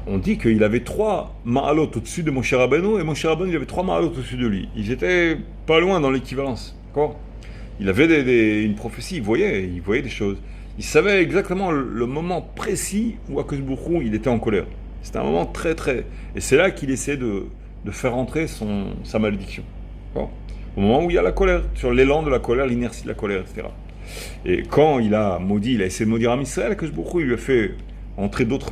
On dit qu'il avait 3 ma'alot au-dessus de Moshe Rabbeinu, et Moshe Rabbeinu il avait 3 ma'alot au-dessus de lui. Ils étaient pas loin dans l'équivalence. D'accord. Il avait une prophétie, il voyait des choses. Il savait exactement le moment précis où Akash Baruch Hu, il était en colère. C'était un moment très très... Et c'est là qu'il essaie de faire entrer sa malédiction. D'accord. Au moment où il y a la colère, sur l'élan de la colère, l'inertie de la colère, etc. Et quand il a maudit, il a essayé de maudire Am Israël, Akash Baruch Hu, il lui a fait entrer d'autres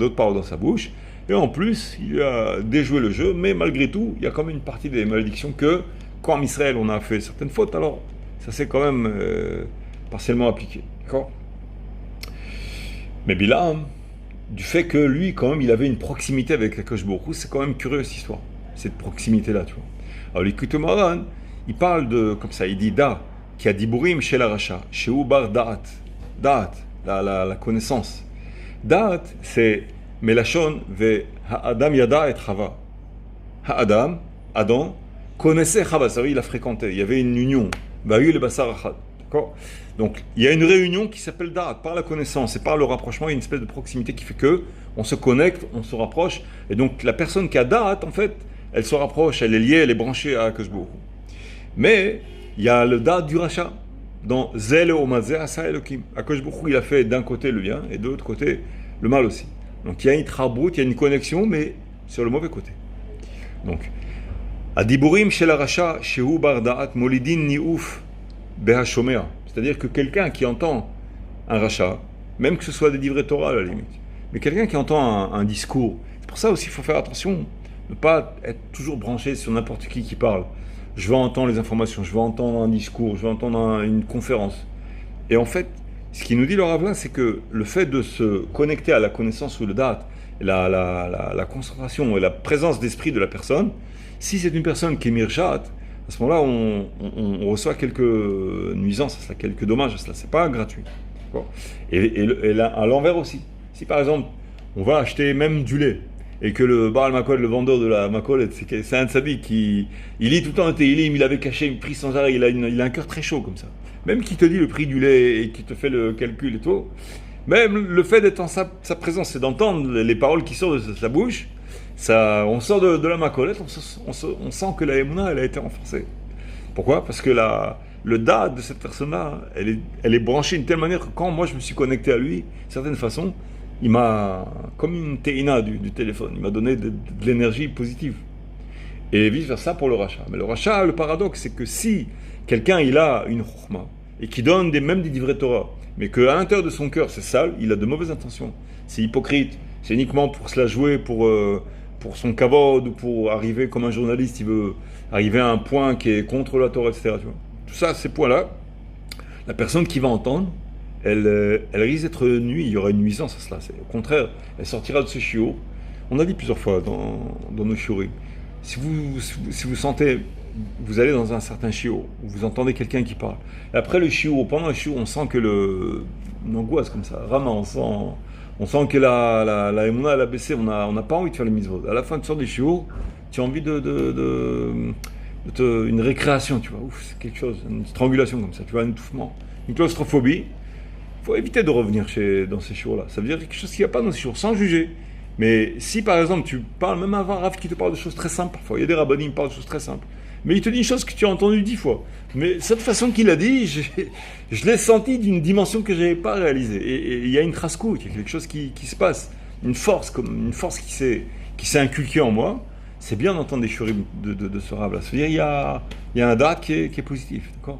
paroles dans sa bouche. Et en plus, il a déjoué le jeu, mais malgré tout, il y a quand même une partie des malédictions que, quand en Israël on a fait certaines fautes, alors ça s'est quand même partiellement appliqué. D'accord. Mais Bilam, du fait que lui, quand même, il avait une proximité avec Akash Baruch Hu, c'est quand même curieux cette histoire, cette proximité-là, tu vois. Alors, l'écoute Maran, il parle de, comme ça, il dit Da, qui a diburim chez la Racha, chez Ubar Da'at, Da'at, la connaissance. Da'at, c'est Melachon ve Ha'adam yada et Chava. Ha'adam, Adam, connaissait Chava, c'est vrai, il a fréquenté, il y avait une union. Ba'yu le basar achad. D'accord. Donc, il y a une réunion qui s'appelle Da'at, par la connaissance et par le rapprochement, il y a une espèce de proximité qui fait que on se connecte, on se rapproche, et donc la personne qui a Da'at, en fait, elle se rapproche, elle est liée, elle est branchée à Akash Baruch Hu. Mais, il y a le Da'at du Racha, dans Zel Omazé Asa Elokim. Akash Baruch Hu, il a fait d'un côté le bien, et de l'autre côté, le mal aussi. Donc, il y a une trabout, il y a une connexion, mais sur le mauvais côté. Donc, Adiburim shel Racha, shehu bar Da'at, molidin ni'uf, behashomea. C'est-à-dire que quelqu'un qui entend un rachat, même que ce soit des livrets Torah à la limite, mais quelqu'un qui entend un discours, c'est pour ça aussi qu'il faut faire attention, ne pas être toujours branché sur n'importe qui parle. Je veux entendre les informations, je veux entendre un discours, je veux entendre une conférence. Et en fait, ce qu'il nous dit le Rav, c'est que le fait de se connecter à la connaissance ou le date, la concentration et la présence d'esprit de la personne, si c'est une personne qui est mirchat, à ce moment-là, on reçoit quelques nuisances à cela, quelques dommages à cela. C'est pas gratuit. Et là, à l'envers aussi. Si par exemple, on va acheter même du lait, et que le Baal Makol, le vendeur de la Makol, c'est un tzaddik qui il lit tout le temps un Tehillim, il avait caché une prix sans arrêt, il a un cœur très chaud comme ça. Même qui te dit le prix du lait et qui te fait le calcul et tout, même le fait d'être en sa présence et d'entendre les paroles qui sortent de sa bouche, ça, on sort de la macolette, on sent que la Emouna, elle a été renforcée. Pourquoi? Parce que le dad de cette personne-là, elle est branchée d'une telle manière que quand moi je me suis connecté à lui, d'une certaine façon, il m'a, comme une teina du téléphone, il m'a donné de l'énergie positive. Et vice-versa pour le rachat. Mais le rachat, le paradoxe, c'est que si quelqu'un il a une chokhma et qui donne même des livrets Torah, mais qu'à l'intérieur de son cœur c'est sale, il a de mauvaises intentions. C'est hypocrite, c'est uniquement pour se la jouer, pour son kavod, ou pour arriver comme un journaliste, il veut arriver à un point qui est contre la Torah, etc. Tu vois. Tout ça, ces points-là, la personne qui va entendre, elle risque d'être nuit, il y aura une nuisance à cela. Au contraire, elle sortira de ce chiot. On a dit plusieurs fois dans nos chiorim, si vous sentez, vous allez dans un certain chiot, où vous entendez quelqu'un qui parle, et après le chiot, pendant le chiot, on sent que une angoisse comme ça, vraiment, on sent que la émouna, elle a baissé, on n'a pas envie de faire les mitzvot. À la fin, tu sors des chiots, tu as envie une récréation, tu vois, ouf, c'est quelque chose, une strangulation comme ça, tu vois, un étouffement, une claustrophobie. Il faut éviter de revenir dans ces chiots-là. Ça veut dire quelque chose qu'il n'y a pas dans ces chiots, sans juger. Mais si par exemple tu parles, même avant Rav qui te parle de choses très simples, parfois il y a des rabbinim qui parlent de choses très simples, mais il te dit une chose que tu as entendue 10 fois. Mais cette façon qu'il a dit, je l'ai senti d'une dimension que je n'avais pas réalisée. Et il y a une trascou, il y a quelque chose qui se passe, une force qui s'est inculquée en moi. C'est bien d'entendre des shurim de ce Rav-là. C'est-à-dire il y a un date qui est positif, d'accord.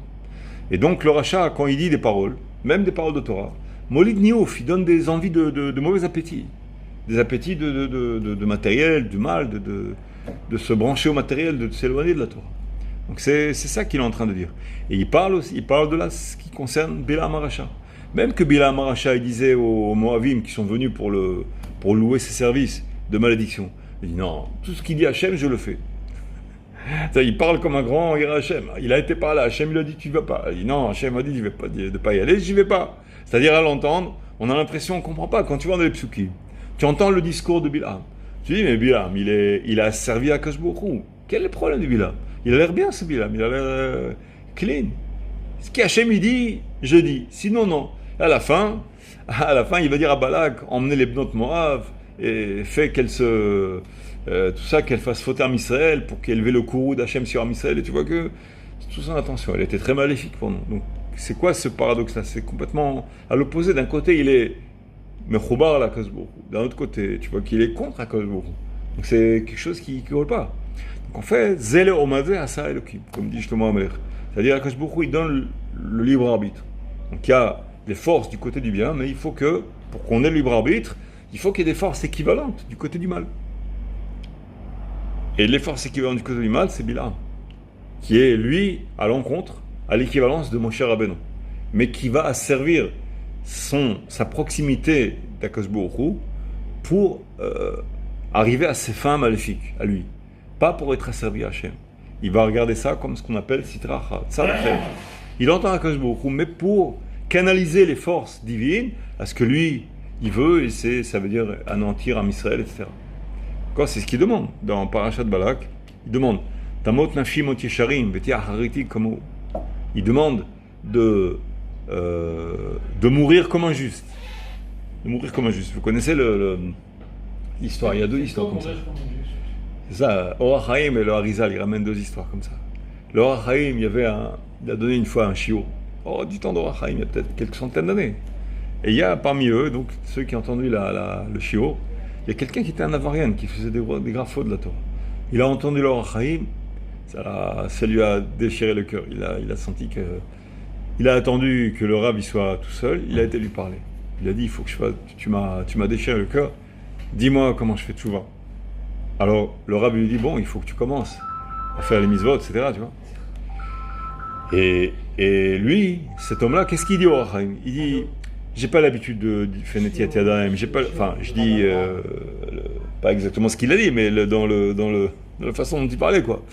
Et donc le rachat, quand il dit des paroles, même des paroles de Torah, Molid Niouf, il donne des envies de mauvais appétits. Des appétits de matériel, du mal, de se brancher au matériel, de s'éloigner de la Torah. Donc c'est ça qu'il est en train de dire. Et il parle de là ce qui concerne Bilam Aracha. Même que Bilam Aracha, il disait aux Moavim qui sont venus pour louer ses services de malédiction, il dit non, tout ce qu'il dit Hachem, je le fais. Il parle comme un grand Ira Hachem. Il a été par là, Hachem lui a dit tu ne vas pas. Il dit non, Hachem a dit je vais pas, de ne pas y aller, j'y vais pas. C'est-à-dire à l'entendre, on a l'impression qu'on ne comprend pas. Quand tu vas dans les psukim, tu entends le discours de Bilam. Tu dis mais Bilam, il a servi à Akash Baruch Hu. Quel est le problème de Bilam? Il a l'air bien ce Bilam, il a l'air clean. Ce qu'Hachem il dit, je dis. Sinon non. À la fin, il va dire à Balak, emmenez les Bnot Moav et fait qu'elle se... tout ça, qu'elle fasse fauter Am Israël pour qu'elle élever le courroux d'Hachem sur Am Israël. Et tu vois que tout ça, attention, elle était très maléfique pour nous. Donc, c'est quoi ce paradoxe-là? C'est complètement à l'opposé. D'un côté, il est Mechoubar à la Kazbourou. D'un autre côté, tu vois qu'il est contre la Kazbourou. Donc, c'est quelque chose qui ne colle pas. Donc, en fait, Zele Omadeh Asa Elokim, comme dit Shlomo Amelech. C'est-à-dire, la Kazbourou, il donne le libre arbitre. Donc, il y a les forces du côté du bien, mais il faut que, pour qu'on ait le libre arbitre, il faut qu'il y ait des forces équivalentes du côté du mal. Et les forces équivalentes du côté du mal, c'est Bilam, qui est, lui, à l'encontre, à l'équivalence de Moshe Rabbeinu, mais qui va asservir sa proximité d'Akadosh Baruch Hu pour arriver à ses fins maléfiques, à lui. Pas pour être asservi à Hachem. Il va regarder ça comme ce qu'on appelle Sitra Tzad. Il entend Akadosh Baruch Hu, mais pour canaliser les forces divines à ce que lui, il veut, et ça veut dire anéantir Am Israël, etc. Quoi, c'est ce qu'il demande dans Parashat Balak. Il demande Tamot nafshi mot yesharim v'tia hariti kamo. Il demande de mourir comme un juste. De mourir comme un juste. Vous connaissez l'histoire, il y a deux histoires comme ça. C'est ça, Or HaChaim et le Harizal, ils ramènent deux histoires comme ça. Le Or HaChaim, il a donné une fois un chiot. Du temps d'Or HaChaim, il y a peut-être quelques centaines d'années. Et il y a parmi eux, donc ceux qui ont entendu le chiot, il y a quelqu'un qui était un Avarian, qui faisait des graves fautes de la Torah. Il a entendu le Or HaChaim, ça lui a déchiré le cœur. Il a senti que... Il a attendu que le Rav il soit tout seul, il a été lui parler. Il a dit, il faut que je fasse... Tu m'as déchiré le cœur, dis-moi comment je fais tchouva. Alors, le Rav lui dit, bon, il faut que tu commences à faire les mitzvot, etc., tu vois. Et lui, cet homme-là, qu'est-ce qu'il dit au Or HaChaim? Il dit... J'ai pas l'habitude de faire Netiat Yadayim. Je dis pas exactement ce qu'il a dit, mais dans la façon dont il parlait, quoi.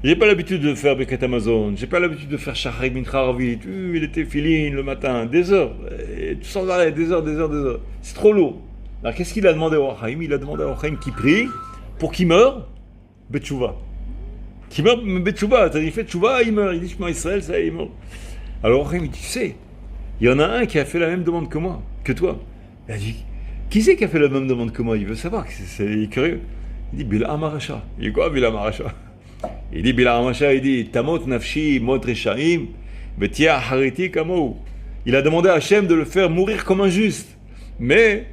J'ai pas l'habitude de faire Birkat Amazon. J'ai pas l'habitude de faire Shachar Mincha Arvit. Il était filine le matin, des heures, et sans arrêt, des heures. C'est trop lourd. Alors qu'est-ce qu'il a demandé au Or HaChaim? Il a demandé au Or HaChaim qu'il prie pour qu'il meure Betchouva. Qu'il meure Betchouva. C'est-à-dire il fait Tchouva, il meurt. Il dit Shema Israël, ça il meurt. Alors Or HaChaim il dit, tu sais. Il y en a un qui a fait la même demande que moi, que toi. Il a dit, qui c'est qui a fait la même demande que moi? Il veut savoir, il est curieux. Il dit, Bilam Aracha. Il dit quoi, Bilam Aracha? Il dit, Bilam Aracha, il dit, Tamot nafshi mot reshaim, betia hariti kamo. Il a demandé à Hachem de le faire mourir comme un juste. Mais,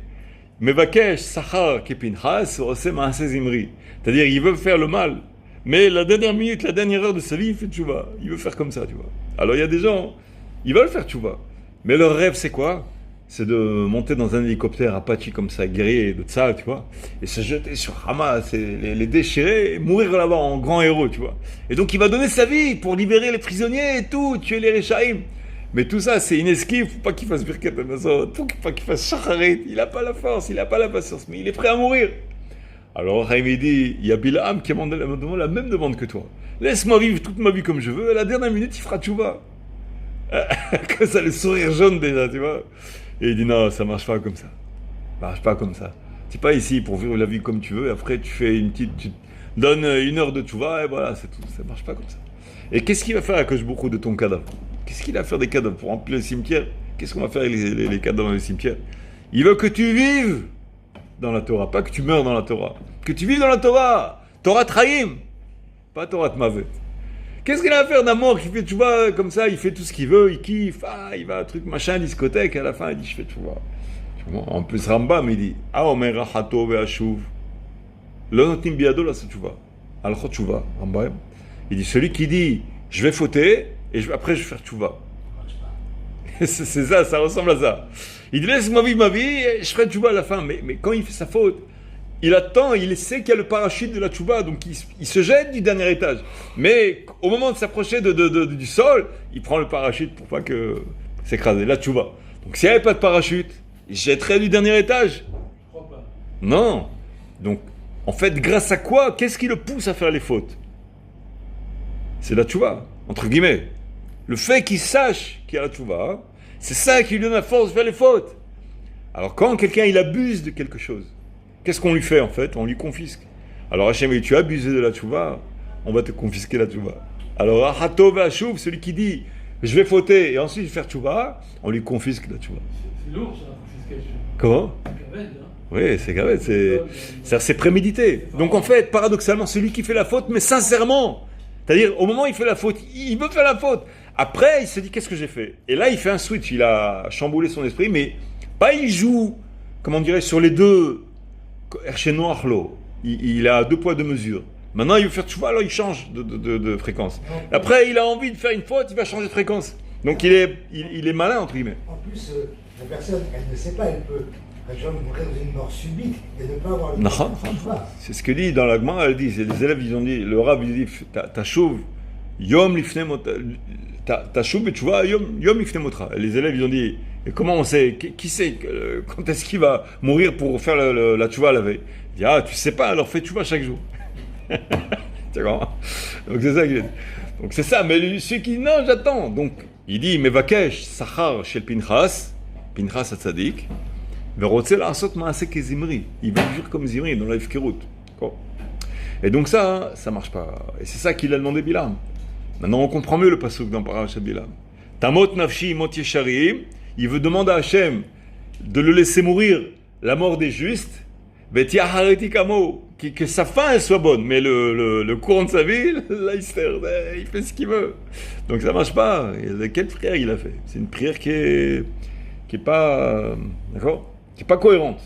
mevakesh sachar kepinchas, ose maaseh zimri. C'est-à-dire, il veut faire le mal. Mais la dernière minute, la dernière heure de sa vie, il fait tchouva. Il veut faire comme ça, tu vois. Alors, il y a des gens, ils veulent faire tchouva. Mais leur rêve, c'est quoi? C'est de monter dans un hélicoptère Apache comme ça, guerrier de Tzal, tu vois, et se jeter sur Hamas, et les déchirer, et mourir là-bas en grand héros, tu vois. Et donc il va donner sa vie pour libérer les prisonniers et tout, tuer les Réchaïm. Mais tout ça, c'est inesquive, faut pas qu'il fasse Birkat Amazon, faut pas qu'il fasse Shacharit, il a pas la force, il a pas la patience, mais il est prêt à mourir. Alors Chaim dit, il y a Bilam qui a demandé la même demande que toi. Laisse-moi vivre toute ma vie comme je veux, à la dernière minute, il fera tchouva. Comme ça, le sourire jaune déjà, tu vois. Et il dit non, ça marche pas comme ça. Ça marche pas comme ça. Tu n'es pas ici pour vivre la vie comme tu veux, et après tu fais tu donnes 1 heure de tchouva, et voilà, c'est tout. Ça marche pas comme ça. Et qu'est-ce qu'il va faire à Akadosh Baruch Hu de ton cadavre? Qu'est-ce qu'il va faire des cadavres pour remplir le cimetière? Qu'est-ce qu'on va faire avec les cadavres dans le cimetière? Il veut que tu vives dans la Torah, pas que tu meurs dans la Torah. Que tu vives dans la Torah. Torah Traïm, pas Torah Tmavet. Qu'est-ce qu'il a à faire d'un mort qui fait tchouva comme ça? Il fait tout ce qu'il veut, il kiffe, il va à un truc machin, discothèque, à la fin il dit je fais tchouva. En plus Rambam il dit Omer rachato ve'ashuv lo notnim biado la tchouva. Alchot tchouva, Rambam. Il dit celui qui dit je vais fauter et après je vais faire tchouva. C'est ça, ça ressemble à ça. Il dit laisse-moi vivre ma vie et je ferai tchouva à la fin. Mais quand il fait sa faute, il attend, il sait qu'il y a le parachute de la tchouva, donc il se jette du dernier étage. Mais au moment de s'approcher du sol, il prend le parachute pour pas que s'écraser, la tchouva. Donc s'il n'y avait pas de parachute, il jetterait du dernier étage. Je crois pas. Non. Donc, en fait, grâce à quoi? Qu'est-ce qui le pousse à faire les fautes? C'est la tchouva, entre guillemets. Le fait qu'il sache qu'il y a la tchouva, c'est ça qui lui donne la force de faire les fautes. Alors quand quelqu'un il abuse de quelque chose, qu'est-ce qu'on lui fait en fait? On lui confisque. Alors Hachem dit, tu as abusé de la tchouva, on va te confisquer la tchouva. Alors Ahato ve'ashuv, celui qui dit je vais fauter et ensuite je vais faire tchouva, on lui confisque la tchouva. C'est lourd ça, la confiscation. Comment? C'est caverne, hein. Oui, c'est grave, c'est prémédité. Donc en fait, paradoxalement, celui qui fait la faute, mais sincèrement, c'est-à-dire au moment où il fait la faute, il veut faire la faute. Après, il se dit qu'est-ce que j'ai fait? Et là, il fait un switch, il a chamboulé son esprit, mais pas il joue, comment on dirait, sur les deux, chez Noachlo. Il a 2 poids 2 mesures. Maintenant, il veut faire tchouva, alors il change de fréquence. Après, il a envie de faire une faute, il va changer de fréquence. Donc il est malin, entre guillemets. En plus, la personne, elle ne sait pas, elle peut, par exemple, mourir d'une mort subite et ne pas avoir le temps. Non. C'est ce que dit dans la Gemara, elle dit, les élèves, ils ont dit, le Rav, il dit, ta chauve, yom lifne motra, ta chauve, tu vois, yom lifne motra. Les élèves, ils ont dit, et comment on sait, qui sait, quand est-ce qu'il va mourir pour faire la tchouva la veille? Il dit, tu sais pas, alors fais tchouva chaque jour. Tu vois? Donc c'est ça qu'il dit. Donc c'est ça, mais celui qui dit, non, j'attends. Donc, il dit, mais vakesh, sachar chez le Pinchas Hatzadik, verotzel asot maaseh kezimri. Il veut vivre comme Zimri dans la Ifkerut. Et donc ça marche pas. Et c'est ça qu'il a demandé Bilam. Maintenant, on comprend mieux le pasuk dans Parashat Bilam. Tamot nafshi mot yesharim. Il veut demander à Hachem de le laisser mourir la mort des justes. Que sa fin elle soit bonne, mais le courant de sa vie, là il fait ce qu'il veut. Donc ça marche pas. Quelle prière il a fait? C'est une prière qui est pas d'accord, qui est pas cohérente.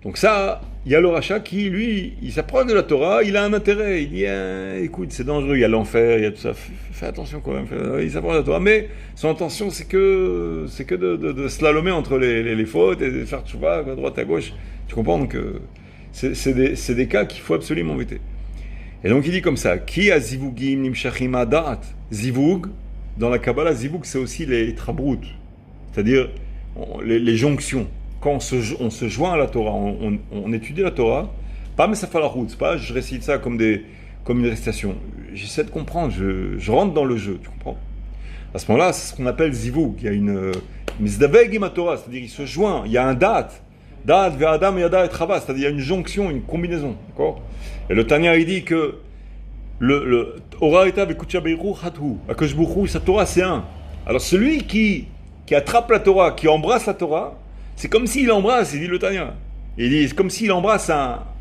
Donc ça, il y a le rachat qui lui, il s'approche de la Torah, il a un intérêt. Il dit écoute, c'est dangereux, il y a l'enfer, il y a tout ça. Fais attention quand même. Il s'approche de la Torah, mais son intention c'est que de slalomer entre les fautes et de faire tchouva à droite à gauche. Tu comprends? Donc c'est des cas qu'il faut absolument éviter. Et donc il dit comme ça, qui a zivugim nimshachim adat? Zivug, dans la Kabbalah, zivug c'est aussi les trabrout, c'est-à-dire les jonctions. Quand on se joint à la Torah, on étudie la Torah, pas mais ça fait la route, c'est pas je récite ça comme une récitation. J'essaie de comprendre, je rentre dans le jeu, tu comprends? À ce moment-là, c'est ce qu'on appelle zivug. Il y a une mizdaveg im Torah, c'est-à-dire il se joint, il y a un date. Da'at ve'adam yada et trava, c'est-à-dire il y a une jonction, une combinaison, d'accord? Et le Tanya il dit que le Oraita ve'kucha beiru hatu, Akadosh Baruch Hu, sa Torah c'est un. Alors celui qui attrape la Torah, qui embrasse la Torah, c'est comme s'il embrasse, il dit le Tanya. Il dit c'est comme s'il embrasse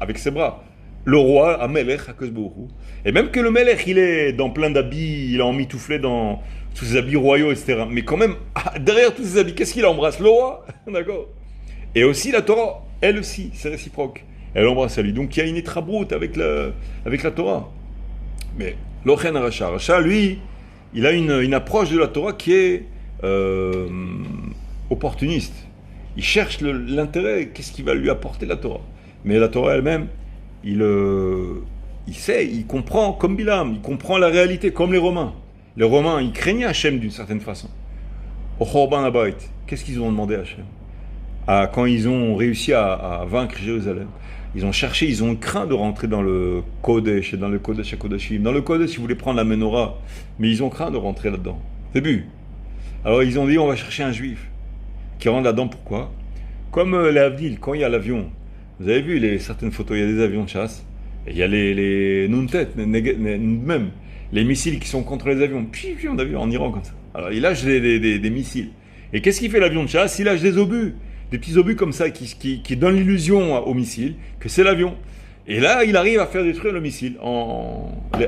avec ses bras le roi, Amelech, Akadosh Baruch Hu. Et même que le Melech il est dans plein d'habits, il est emmitouflé dans tous ses habits royaux, etc. Mais quand même derrière tous ces habits, qu'est-ce qu'il embrasse? Le roi, d'accord? Et aussi la Torah, elle aussi, c'est réciproque. Elle embrasse à lui. Donc il y a une étrabroute avec la Torah. Mais l'Ochen Racha, lui, il a une approche de la Torah qui est opportuniste. Il cherche l'intérêt, qu'est-ce qui va lui apporter la Torah. Mais la Torah elle-même, il sait, il comprend, comme Bilam, il comprend la réalité, comme les Romains. Les Romains, ils craignaient Hachem d'une certaine façon. Au Chorban Habayit, qu'est-ce qu'ils ont demandé à Hachem? Quand ils ont réussi à vaincre Jérusalem, ils ont craint de rentrer dans le Kodesh et dans le Kodesh HaKodashim. Dans le Kodesh, ils voulaient prendre la Menorah, mais ils ont craint de rentrer là-dedans. Début. Alors ils ont dit, on va chercher un juif qui rentre là-dedans. Pourquoi? Comme les Avdil, quand il y a l'avion, vous avez vu certaines photos, il y a des avions de chasse, et il y a les Nuntet, même, les missiles qui sont contre les avions. Puis on a vu en Iran comme ça. Alors il lâche des missiles. Et qu'est-ce qu'il fait l'avion de chasse? Il lâche des obus. Des petits obus comme ça qui donnent l'illusion au missile que c'est l'avion. Et là, il arrive à faire détruire le missile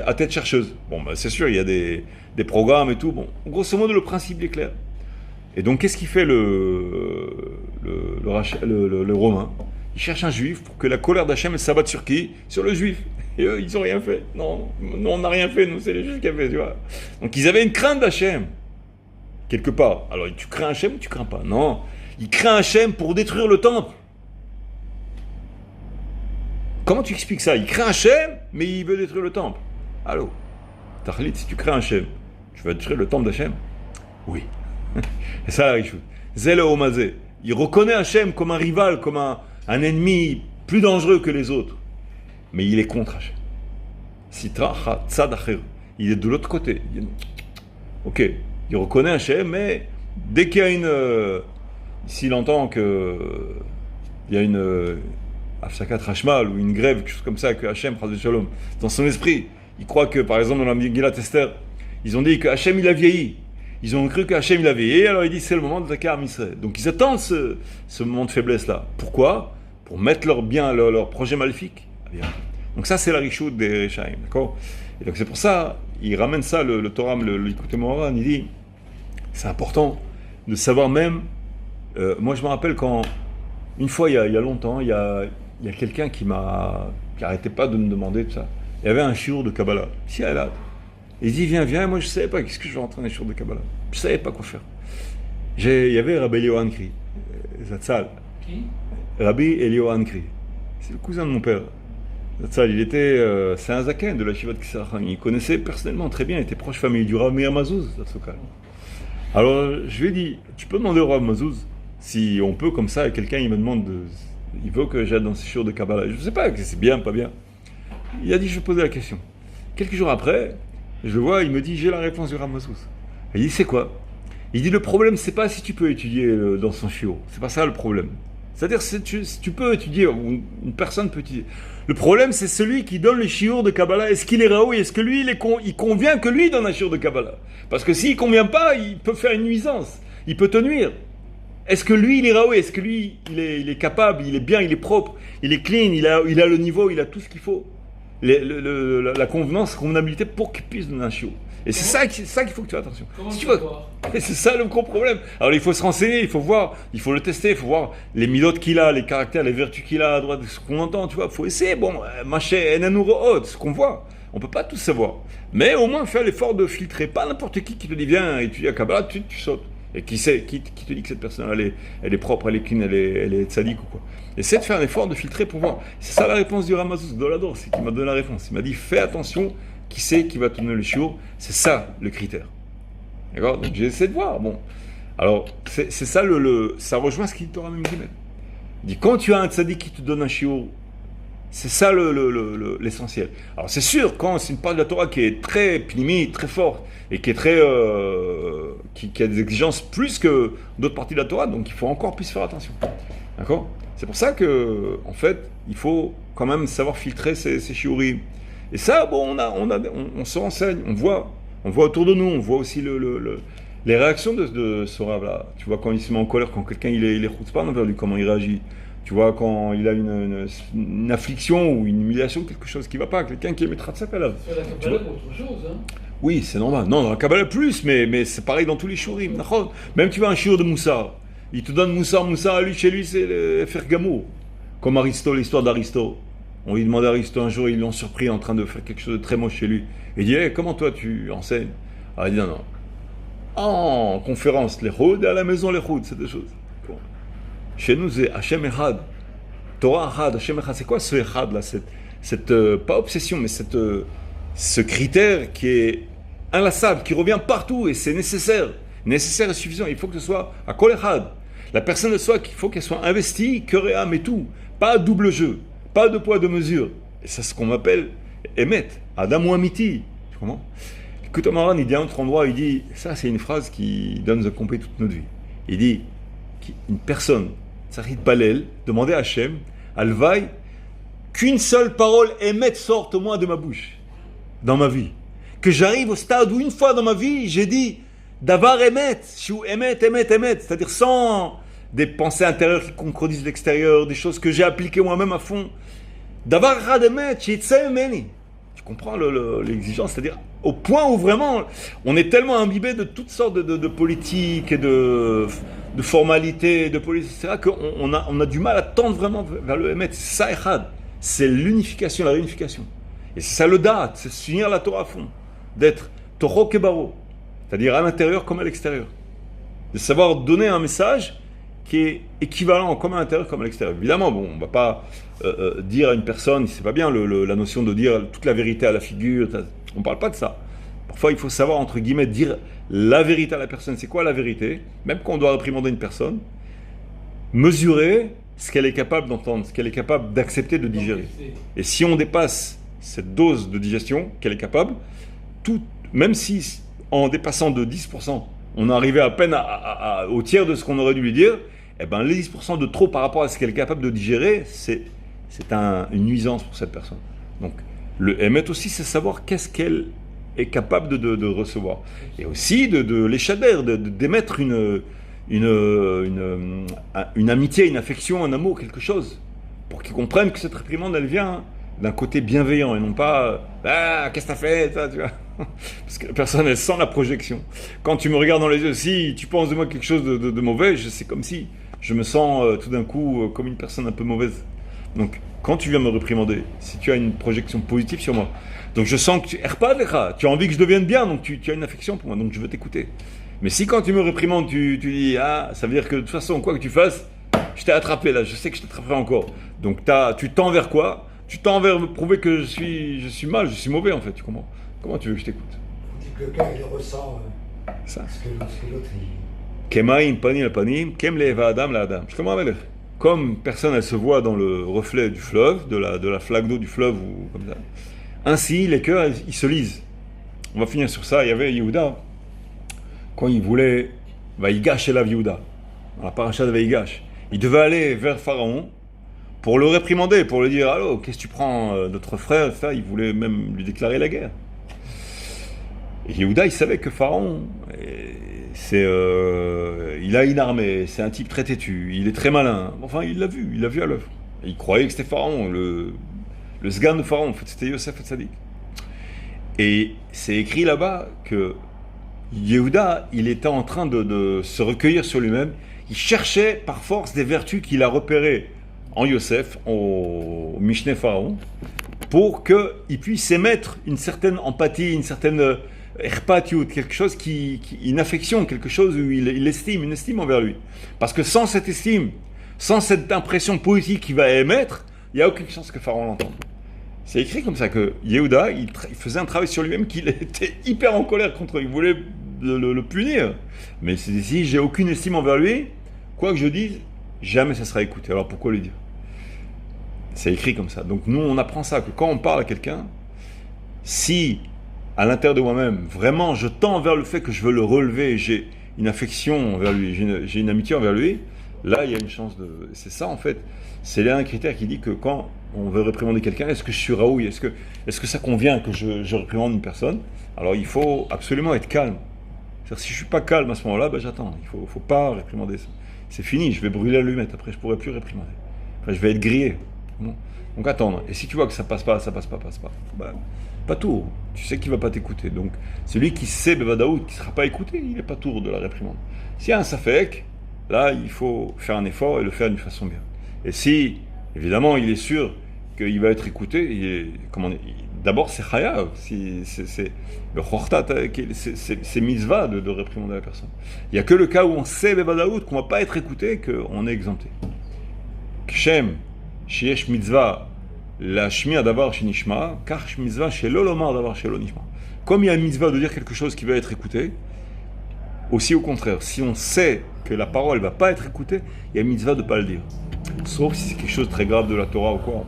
à tête chercheuse. Bon, c'est sûr, il y a des programmes et tout. Bon, grosso modo, le principe est clair. Et donc, qu'est-ce qu'il fait le Romain? Il cherche un juif pour que la colère d'Hachem s'abatte sur qui? Sur le juif. Et eux, ils n'ont rien fait. Non, on n'a rien fait, nous, c'est les juifs qui ont fait, tu vois. Donc, ils avaient une crainte d'Hachem, quelque part. Alors, tu crains Hachem ou tu crains pas? Non. Il craint Hachem pour détruire le temple. Comment tu expliques ça? Il craint Hachem, mais il veut détruire le temple. Allô? Tachlit, si tu crains Hachem, tu vas détruire le temple d'Hachem? Oui. Et ça, la richoute. Zéle Omazé. Il reconnaît Hachem comme un rival, comme un ennemi plus dangereux que les autres. Mais il est contre Hachem. Sitra tzad acher. Il est de l'autre côté. Ok. Il reconnaît Hachem, mais dès qu'il y a s'il entend qu'il y a une Afsakat Hashmal ou une grève, quelque chose comme ça, que Hachem, Shalom, dans son esprit, il croit que, par exemple, dans la Megillat Esther, ils ont dit que Hachem il a vieilli. Ils ont cru que Hachem il a vieilli, alors il dit c'est le moment de Zakar Misraël. Donc ils attendent ce moment de faiblesse-là. Pourquoi? pour mettre leur projet maléfique. Eh bien. Donc ça, c'est la richout des Rechaim, d'accord? Et donc c'est pour ça, il ramène ça, le Torah, le Likutei Moharan, il dit, c'est important de savoir même, moi je me rappelle quand, une fois il y a longtemps, il y a quelqu'un qui arrêtait pas de me demander tout ça. Il y avait un shiur de Kabbalah, ici à Elad. Il dit, viens, et moi je savais pas, qu'est-ce que je vais rentrer dans un shiur de Kabbalah? Je savais pas quoi faire. Il y avait Rabbi Eliyahu Ankri, Zatzal. Qui? Rabbi Eliyahu Ankri. C'est le cousin de mon père. Zatzal, il était, c'est un zaken de la Shiva de Kisarachan. Il connaissait personnellement très bien, il était proche famille du Rav Meir Mazouz, Zatzokal. Alors, je lui ai dit, tu peux demander au Rav Mazouz si on peut comme ça, et quelqu'un il me demande, il veut que j'aille dans ces shiur de Kabbalah. Je ne sais pas, c'est bien, pas bien. Il a dit, je vais poser la question. Quelques jours après, je le vois, il me dit, j'ai la réponse du Rav Mazouz. Il dit, c'est quoi? Il dit, le problème, c'est pas si tu peux étudier dans son shiur. C'est pas ça le problème. C'est-à-dire, si tu peux étudier, une personne peut étudier. Le problème, c'est celui qui donne le shiur de Kabbalah. Est-ce qu'il est raoui? Est-ce que lui, il convient que lui donne un shiur de Kabbalah? Parce que s'il ne convient pas, il peut faire une nuisance. Il peut te nuire. Est-ce que lui, il est raoui? Est-ce que lui, il est capable, il est bien, il est propre, il est clean, il a le niveau, il a tout ce qu'il faut? La convenabilité pour qu'il puisse donner un shiur. Et c'est ça qu'il faut que tu aies attention. Comment si tu tu veux, voir c'est ça le gros problème. Alors il faut se renseigner, il faut voir, il faut le tester, il faut voir les milotes qu'il a, les caractères, les vertus qu'il a à droite, ce qu'on entend, tu vois. Il faut essayer, ce qu'on voit. On ne peut pas tout savoir. Mais au moins faire l'effort de filtrer. Pas n'importe qui te dit viens étudier à Kabbalah, tu sautes. Et qui te dit que cette personne elle est propre, elle est clean, elle est tzaddik ou quoi. Essaie de faire un effort de filtrer pour voir. C'est ça la réponse du Rav Mazouz Dolador, c'est qu'il m'a donné la réponse. Il m'a dit fais attention. Qui c'est qui va te donner le shiur? C'est ça le critère. D'accord? Donc j'ai essayé de voir. Bon. Alors, c'est ça ça rejoint ce qu'il t'aura même dit. Il dit quand tu as un tzaddik qui te donne un shiur, c'est ça l'essentiel. Alors c'est sûr, quand c'est une part de la Torah qui est très pnimi, très forte, et qui est très. Qui a des exigences plus que d'autres parties de la Torah, donc il faut encore plus faire attention. D'accord? C'est pour ça que, en fait, il faut quand même savoir filtrer ces shiurim. Et ça, bon, on se renseigne, on voit autour de nous, on voit aussi les réactions de ce rave-là. Tu vois, quand il se met en colère, quand quelqu'un il est chutzpah envers lui, comment il réagit. Tu vois, quand il a une affliction ou une humiliation, quelque chose qui ne va pas, quelqu'un qui est mettra de sa pelle. C'est la Kabbalah pour autre chose, hein. Oui, c'est normal. Non, dans la Kabbalah plus, mais c'est pareil dans tous les shurim. Même tu vois un shiur de Moussar, il te donne Moussar, chez lui c'est le Fergamo. Comme Aristote, l'histoire d'Aristote. On lui demandait à Aristote un jour, ils l'ont surpris en train de faire quelque chose de très moche chez lui. Il dit, hey, comment toi tu enseignes? Alors il dit, non. En conférence, les Choud, et à la maison, les Choud, c'est deux choses. Bon. Chez nous, c'est Hachem Echad. Torah Echad, Hachem Echad. C'est quoi ce Echad là? Pas obsession, mais ce critère qui est inlassable, qui revient partout, et c'est nécessaire et suffisant. Il faut que ce soit à Kol Echad. La personne de soi, il faut qu'elle soit investie, cœur et âme et tout. Pas double jeu. Pas de poids, de mesure. Et c'est ce qu'on appelle Emet, Adam ou Amiti. Tu comprends? Écoute, Amaran, il dit à un autre endroit, il dit, ça c'est une phrase qui donne the complet toute notre vie. Il dit, une personne, Tsarit Balel, demandait à Hachem, Alvaï, qu'une seule parole Emet sorte au moins de ma bouche, dans ma vie. Que j'arrive au stade où une fois dans ma vie, j'ai dit, Davar Emet, Shu Emet, c'est-à-dire sans des pensées intérieures qui contredisent l'extérieur, des choses que j'ai appliquées moi-même à fond. Davar Emet, Meni. Tu comprends l'exigence, c'est-à-dire au point où vraiment on est tellement imbibé de toutes sortes de politiques et de formalités, de politique, etc., qu'on a du mal à tendre vraiment vers le Emet. C'est ça, Echad. C'est l'unification, la réunification. Et c'est ça le date, c'est s'unir la Torah à fond. D'être Toro Kebaro, c'est-à-dire à l'intérieur comme à l'extérieur. De savoir donner un message qui est équivalent comme à l'intérieur comme à l'extérieur. Évidemment, bon, on ne va pas dire à une personne, c'est pas bien la notion de dire toute la vérité à la figure, on ne parle pas de ça. Parfois, il faut savoir, entre guillemets, dire la vérité à la personne. C'est quoi la vérité? Même quand on doit réprimander une personne, mesurer ce qu'elle est capable d'entendre, ce qu'elle est capable d'accepter, de digérer. Et si on dépasse cette dose de digestion qu'elle est capable, même si en dépassant de 10%, on arrivait à peine au tiers de ce qu'on aurait dû lui dire, eh ben, les 10% de trop par rapport à ce qu'elle est capable de digérer, c'est une nuisance pour cette personne. Donc, le Emet aussi, c'est savoir qu'est-ce qu'elle est capable de recevoir. Et aussi de l'échader, d'émettre une amitié, une affection, un amour, quelque chose. pour qu'ils comprennent que cette réprimande, elle vient d'un côté bienveillant et non pas ah, qu'est-ce que t'as fait, ça, tu vois. Parce que la personne, elle sent la projection. Quand tu me regardes dans les yeux, si tu penses de moi quelque chose de mauvais, c'est comme si je me sens tout d'un coup comme une personne un peu mauvaise. Donc, quand tu viens me réprimander, si tu as une projection positive sur moi, donc je sens que tu as envie que je devienne bien, donc tu as une affection pour moi, donc je veux t'écouter. Mais si quand tu me réprimandes, tu dis ah, ça veut dire que de toute façon, quoi que tu fasses, je t'ai attrapé là, je sais que je t'attraperai encore. Donc tu tends vers quoi? Tu tends vers me prouver que je suis mal, je suis mauvais en fait, tu comprends? Comment tu veux que je t'écoute? On dit que le cœur, il ressent Ça. ce que l'autre il... Kemaim panim al panim, kem leva adam la adam. Shlomo Amelech. Comme personne elle se voit dans le reflet du fleuve, de la flaque d'eau du fleuve ou comme ça. Ainsi, les cœurs, ils se lisent. On va finir sur ça. Il y avait Yehuda, quand il voulait Vaïgash elav Yehuda, dans la paracha de Vaïgash, il devait aller vers Pharaon pour le réprimander, pour lui dire allô, qu'est-ce que tu prends notre frère, ça, il voulait même lui déclarer la guerre. Et Yehuda, il savait que Pharaon, il a une armée, c'est un type très têtu, il est très malin. Enfin, il l'a vu à l'œuvre. Et il croyait que c'était Pharaon, le sgan de Pharaon, en fait, c'était Yosef Hatzadik. Et c'est écrit là-bas que Yehuda, il était en train de se recueillir sur lui-même. Il cherchait par force des vertus qu'il a repérées en Yosef, au Mishneh Pharaon, pour qu'il puisse émettre une certaine empathie, une certaine erpatiout, quelque chose une affection, quelque chose où il estime, une estime envers lui. Parce que sans cette estime, sans cette impression politique qu'il va émettre, il n'y a aucune chance que Pharaon l'entende. C'est écrit comme ça que Yehuda, il faisait un travail sur lui-même qu'il était hyper en colère contre lui. Il voulait le punir. Mais si j'ai aucune estime envers lui, quoi que je dise, jamais ça sera écouté. Alors pourquoi lui dire? C'est écrit comme ça. Donc nous, on apprend ça, que quand on parle à quelqu'un, si à l'intérieur de moi-même, vraiment, je tends vers le fait que je veux le relever, j'ai une affection envers lui, j'ai une amitié envers lui, là, il y a une chance de... C'est ça, en fait. C'est là un critère qui dit que quand on veut réprimander quelqu'un, est-ce que je suis raoui? Est-ce que ça convient que je réprimande une personne? Alors, il faut absolument être calme. C'est-à-dire, si je ne suis pas calme à ce moment-là, ben, j'attends. Il ne faut pas réprimander ça. C'est fini, je vais brûler l'allumette. Après, je ne pourrai plus réprimander. Enfin, je vais être grillé. Bon. Donc, attendre. Et si tu vois que ça passe pas. Ben, pas tour. Tu sais qu'il ne va pas t'écouter. Donc, celui qui sait Bevadaout, qui ne sera pas écouté, il n'est pas tour de la réprimande. S'il y a un safek, là, il faut faire un effort et le faire d'une façon bien. Et si, évidemment, il est sûr qu'il va être écouté, d'abord, c'est chayav, c'est le chortat, c'est mitzvah de réprimander la personne. Il n'y a que le cas où on sait Bevadaout qu'on ne va pas être écouté, qu'on est exempté. Kshem, shiesh mitzvah, la shmiya davar shenishma, kach mitzvah shelo lomar davar shelo nishma. Comme il y a une mitzvah de dire quelque chose qui va être écouté, aussi au contraire, si on sait que la parole ne va pas être écoutée, il y a une mitzvah de ne pas le dire. Sauf si c'est quelque chose de très grave de la Torah ou quoi.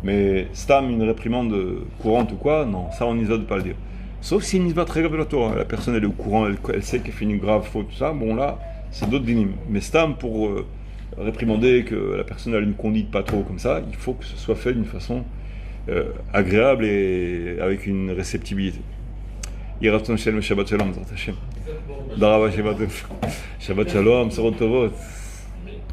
Mais stam, une réprimande courante ou quoi, non, ça on mitzvah de ne pas le dire. Sauf si c'est une mitzvah très grave de la Torah. La personne elle est au courant, elle sait qu'elle fait une grave faute, tout ça, bon là, c'est d'autres dynimes. Mais stam, pour réprimander que la personne a une conduite pas trop comme ça, il faut que ce soit fait d'une façon agréable et avec une réceptibilité. Shabbat shalom, Shabbat shalom, Shabbat shalom, Shabbat shalom,